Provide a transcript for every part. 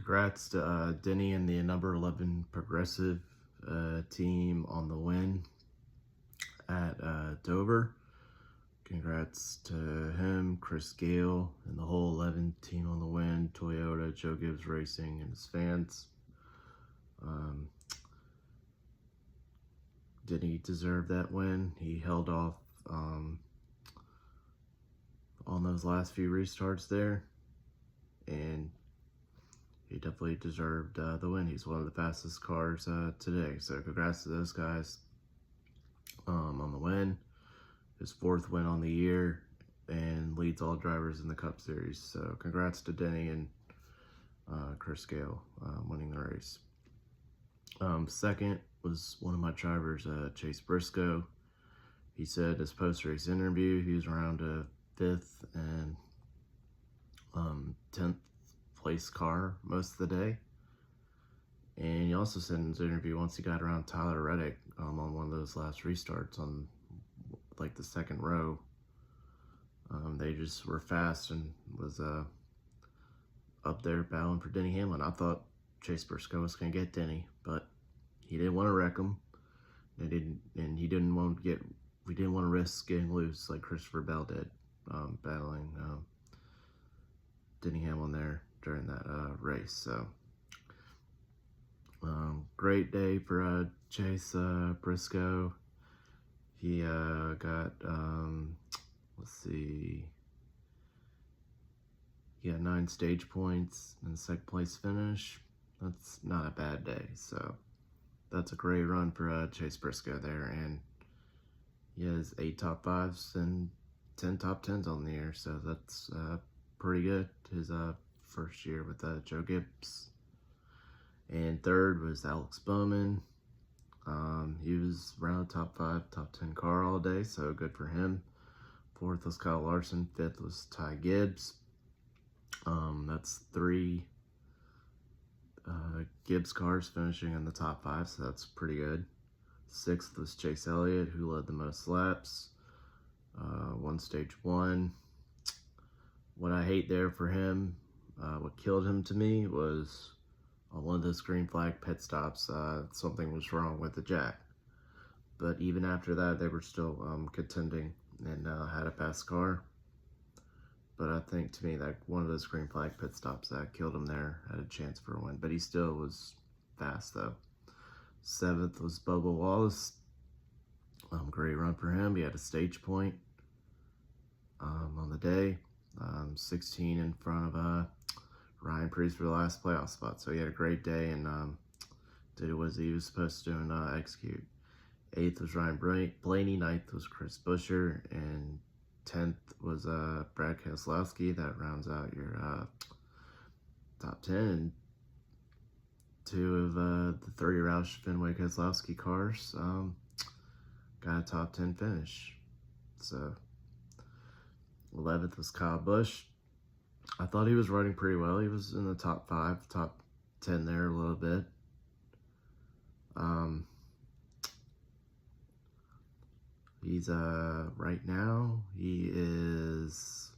Congrats to Denny and the number 11 Progressive team on the win at Dover. Congrats to him, Chris Gale, and the whole 11 team on the win, Toyota, Joe Gibbs Racing, and his fans. Denny deserve that win. He held off on those last few restarts there, and he definitely deserved the win. He's one of the fastest cars today. So congrats to those guys on the win. His fourth win on the year and leads all drivers in the Cup Series. So congrats to Denny and Chris Gale winning the race. Second was one of my drivers, Chase Briscoe. He said his post-race interview he was around a 5th and 10th place car most of the day, and he also said in his interview once he got around Tyler Reddick on one of those last restarts on like the second row, they just were fast and was up there battling for Denny Hamlin. I thought Chase Briscoe was going to get Denny, but he didn't want to wreck him. We didn't want to risk getting loose like Christopher Bell did, battling Denny Hamlin there during that race. So great day for Chase Briscoe. He got he got 9 stage points and 2nd place finish. That's not a bad day, so that's a great run for Chase Briscoe there, and he has 8 top 5s and 10 top 10s on the year, so that's pretty good. His first year with Joe Gibbs. And third was Alex Bowman. He was around top 5, top 10 car all day, so good for him. 4th was Kyle Larson. 5th was Ty Gibbs. That's 3 Gibbs cars finishing in the top 5, so that's pretty good. 6th was Chase Elliott, who led the most laps. Won stage 1. What I hate there for him, what killed him to me was on one of those green flag pit stops, something was wrong with the jack. But even after that, they were still contending and had a fast car. But I think to me that one of those green flag pit stops that killed him there had a chance for a win. But he still was fast though. 7th was Bubba Wallace. Great run for him. He had a stage point on the day. 16 in front of Ryan Preece for the last playoff spot. So he had a great day and did what he was supposed to do and execute. 8th was Ryan Blaney. 9th was Chris Buescher. And 10th was Brad Keselowski. That rounds out your top 10. And 2 of the 3 Roush Fenway Keselowski cars got a top 10 finish. So 11th was Kyle Busch. I thought he was riding pretty well. He was in the top 5, top 10 there a little bit. He's right now he is,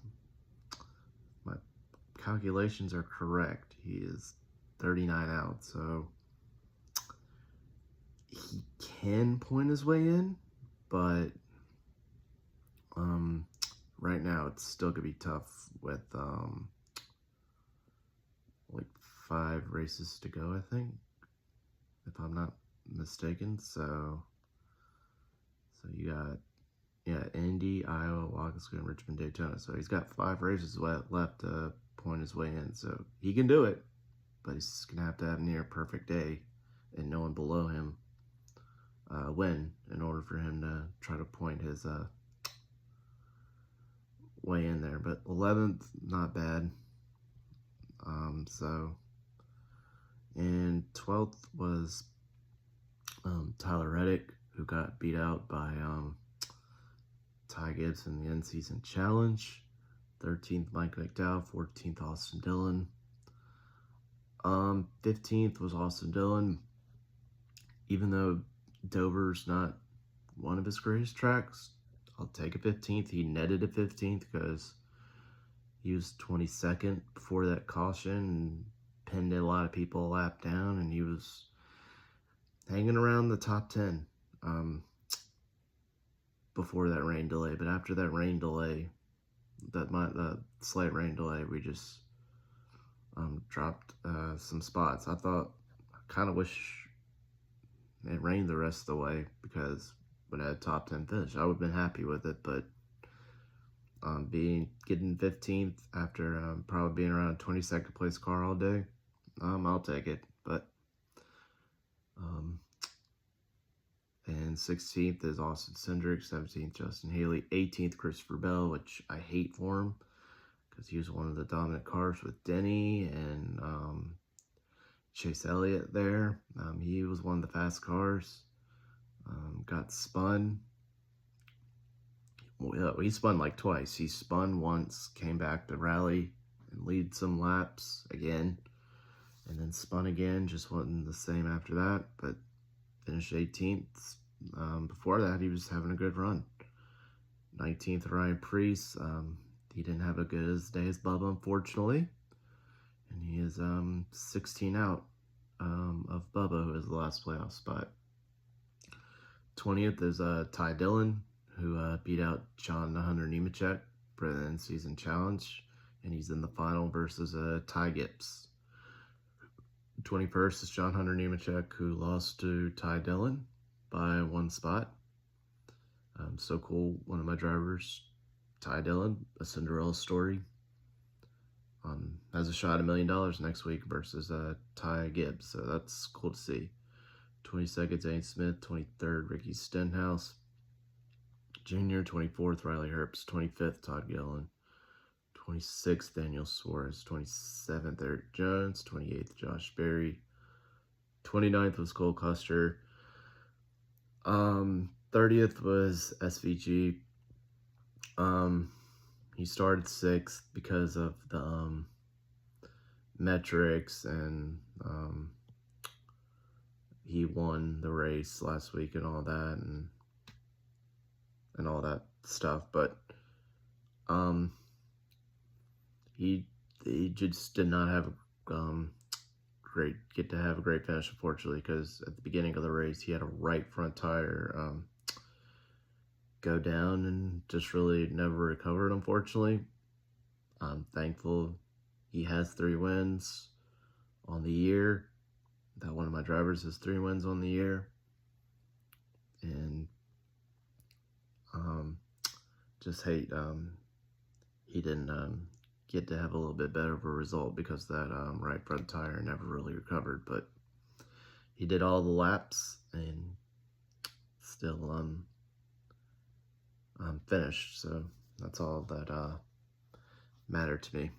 my calculations are correct, he is 39 out, so he can point his way in, but right now it's still gonna be tough with like 5 races to go, I think, if I'm not mistaken. So you got, Indy, Iowa, Waukesha, and Richmond, Daytona. So he's got 5 races left to point his way in. So he can do it, but he's going to have near perfect day and no one below him win in order for him to try to point his way in there. But 11th, not bad. And 12th was Tyler Reddick, who got beat out by Ty Gibbs in the end-season challenge. 13th, Mike McDowell. 14th, Austin Dillon. 15th was Austin Dillon. Even though Dover's not one of his greatest tracks, I'll take a 15th. He netted a 15th because he was 22nd before that caution and pinned a lot lot of people a lap down, and he was hanging around the top 10 before that rain delay. But after that rain delay, that slight rain delay, we just dropped some spots. I kind of wish it rained the rest of the way, because would have had top 10 finish. I would have been happy with it, but getting 15th after probably being around a 22nd place car all day, I'll take it. But and 16th is Austin Cindric, 17th Justin Haley, 18th Christopher Bell, which I hate for him because he was one of the dominant cars with Denny and Chase Elliott there. He was one of the fast cars. Got spun. Well, he spun like twice. He spun once, came back to rally and lead some laps again, and then spun again. Just wasn't the same after that, but finished 18th. Before that, he was having a good run. 19th, Ryan Preece. He didn't have a good day as Bubba, unfortunately. And he is 16 out of Bubba, who is the last playoff spot. 20th is Ty Dillon, who beat out John Hunter Nemechek for the in-season challenge. And he's in the final versus Ty Gibbs. 21st is John Hunter Nemechek, who lost to Ty Dillon by 1 spot. So cool. One of my drivers, Ty Dillon, a Cinderella story, has a shot at $1 million next week versus Ty Gibbs. So that's cool to see. 22nd, Zane Smith. 23rd, Ricky Stenhouse Jr. 24th, Riley Herbst. 25th, Todd Gillen. 26th, Daniel Suarez. 27th, Eric Jones. 28th, Josh Berry. 29th was Cole Custer. 30th was SVG. He started 6th because of the metrics, and he won the race last week and all that, and all that stuff. But he just did not have a great finish, unfortunately, because at the beginning of the race he had a right front tire go down and just really never recovered, unfortunately. I'm thankful he has 3 wins on the year. That one of my drivers has 3 wins on the year. And just hate he didn't get to have a little bit better of a result because that right front tire never really recovered. But he did all the laps and still finished. So that's all that mattered to me.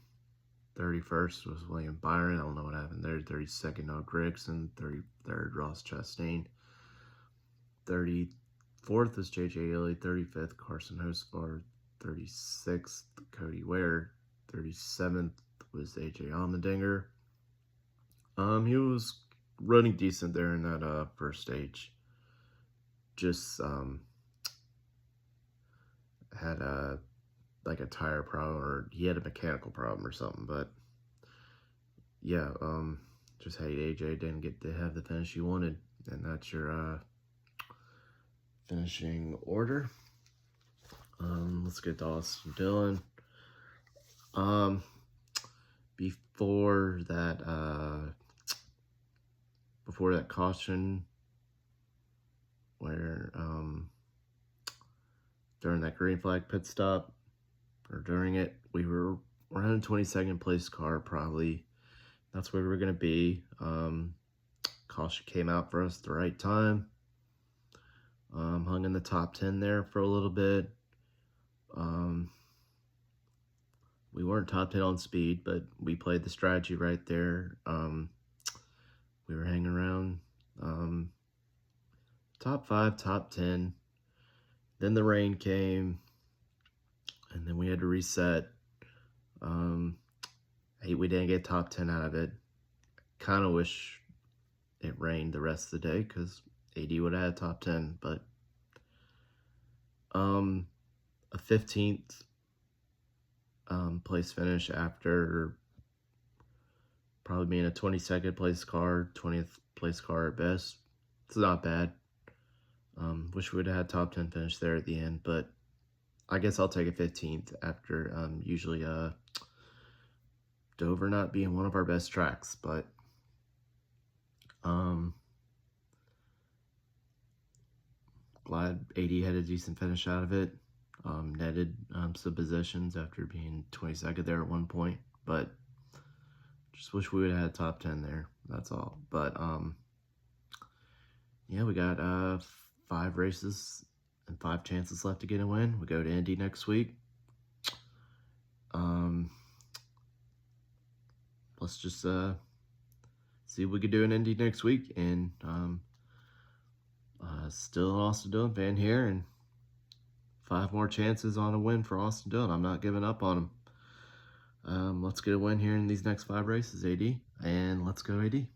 31st was William Byron. I don't know what happened there. 32nd, Noah Grigson. 33rd, Ross Chastain. 34th was J.J. Ely. 35th, Carson Hocevar. 36th, Cody Ware. 37th was A.J. Allmendinger. He was running decent there in that first stage. Just had a tire problem, or he had a mechanical problem or something. But yeah, just hate AJ didn't get to have the finish he wanted. And that's your finishing order. Let's get to Austin Dillon. Before that caution, where during that green flag pit stop, or during it, we were around a 22nd place car, probably. That's where we were going to be. Caution came out for us at the right time. Hung in the top 10 there for a little bit. We weren't top 10 on speed, but we played the strategy right there. We were hanging around top 5, top 10. Then the rain came, and then we had to reset. We didn't get top 10 out of it. Kind of wish it rained the rest of the day, because AD would have had top 10. But a 15th place finish after Probably being a 22nd place car, 20th place car at best. It's not bad. Wish we would have had top 10 finish there at the end, but I guess I'll take a 15th after usually Dover not being one of our best tracks, but glad AD had a decent finish out of it. Netted some positions after being 22nd there at one point, but just wish we would have had top 10 there. That's all. But yeah, we got 5 races and 5 chances left to get a win. We go to Indy next week. Let's just see what we can do in Indy next week. And still an Austin Dillon fan here, and 5 more chances on a win for Austin Dillon. I'm not giving up on him. Let's get a win here in these next 5 races, AD, and let's go AD.